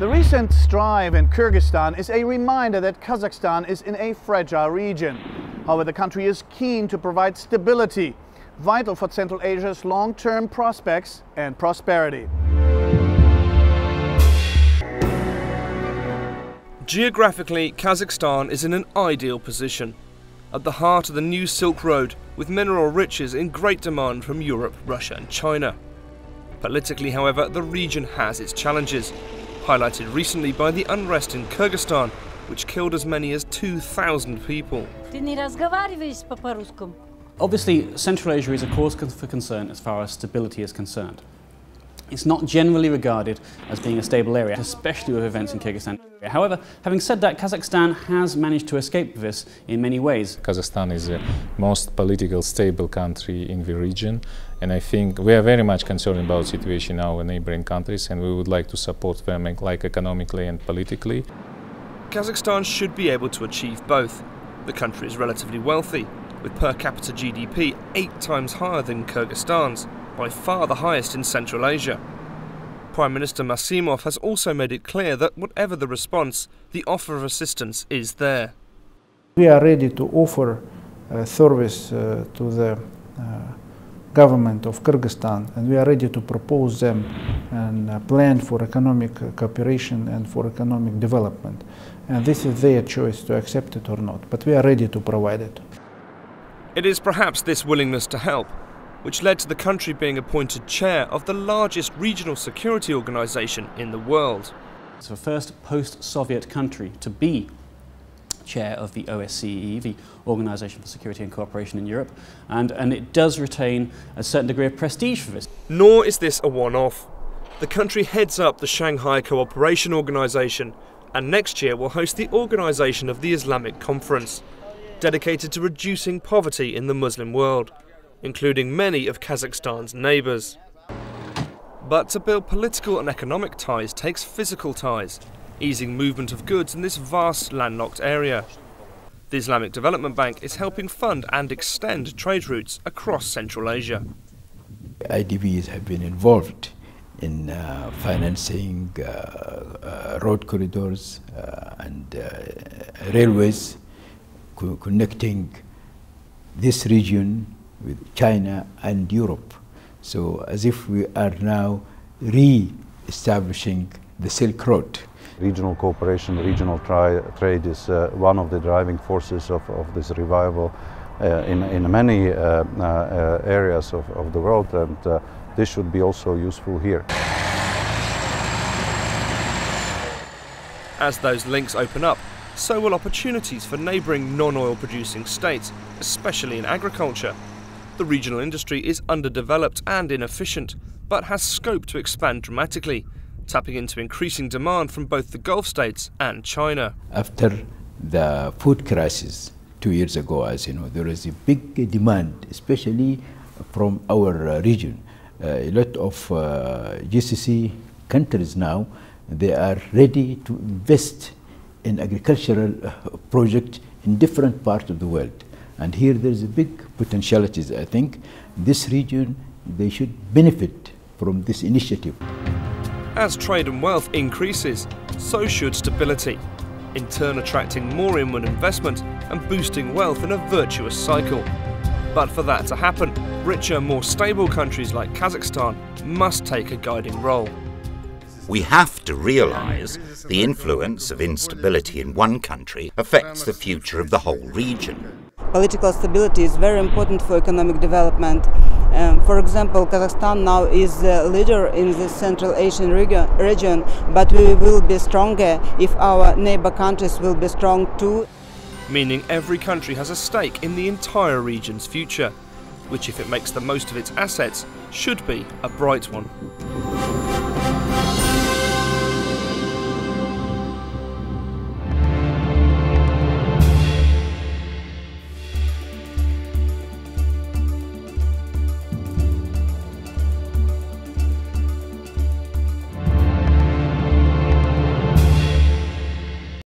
The recent strife in Kyrgyzstan is a reminder that Kazakhstan is in a fragile region. However, the country is keen to provide stability, vital for Central Asia's long-term prospects and prosperity. Geographically, Kazakhstan is in an ideal position, at the heart of the new Silk Road, with mineral riches in great demand from Europe, Russia and China. Politically, however, the region has its challenges, highlighted recently by the unrest in Kyrgyzstan, which killed as many as 2,000 people. Obviously, Central Asia is a cause for concern as far as stability is concerned. It's not generally regarded as being a stable area, especially with events in Kyrgyzstan. However, having said that, Kazakhstan has managed to escape this in many ways. Kazakhstan is the most politically stable country in the region, and I think we are very much concerned about the situation in our neighboring countries, and we would like to support them like economically and politically. Kazakhstan should be able to achieve both. The country is relatively wealthy, with per capita GDP 8 times higher than Kyrgyzstan's, by far the highest in Central Asia. Prime Minister Masimov has also made it clear that whatever the response, the offer of assistance is there. We are ready to offer service to the government of Kyrgyzstan, and we are ready to propose them and plan for economic cooperation and for economic development. And this is their choice to accept it or not, but we are ready to provide it. It is perhaps this willingness to help which led to the country being appointed chair of the largest regional security organisation in the world. It's the first post-Soviet country to be chair of the OSCE, the Organisation for Security and Cooperation in Europe, and it does retain a certain degree of prestige for this. Nor is this a one-off. The country heads up the Shanghai Cooperation Organisation, and next year will host the organisation of the Islamic Conference, dedicated to reducing poverty in the Muslim world, including many of Kazakhstan's neighbours. But to build political and economic ties takes physical ties, easing movement of goods in this vast landlocked area. The Islamic Development Bank is helping fund and extend trade routes across Central Asia. IDBs have been involved in financing road corridors and railways connecting this region with China and Europe. So as if we are now re-establishing the Silk Road. Regional cooperation, regional trade is one of the driving forces of this revival in many areas of the world, and this should be also useful here. As those links open up, so will opportunities for neighbouring non-oil producing states, especially in agriculture. The regional industry is underdeveloped and inefficient, but has scope to expand dramatically, tapping into increasing demand from both the Gulf states and China. After the food crisis 2 years ago, as you know, there is a big demand, especially from our region. A lot of GCC countries now, they are ready to invest in agricultural projects in different parts of the world. And here there's a big potentialities. I think this region, they should benefit from this initiative. As trade and wealth increases, so should stability, in turn attracting more inward investment and boosting wealth in a virtuous cycle. But for that to happen, richer, more stable countries like Kazakhstan must take a guiding role. We have to realise the influence of instability in one country affects the future of the whole region. Political stability is very important for economic development. For example, Kazakhstan now is the leader in the Central Asian region, but we will be stronger if our neighbor countries will be strong too. Meaning every country has a stake in the entire region's future, which if it makes the most of its assets, should be a bright one.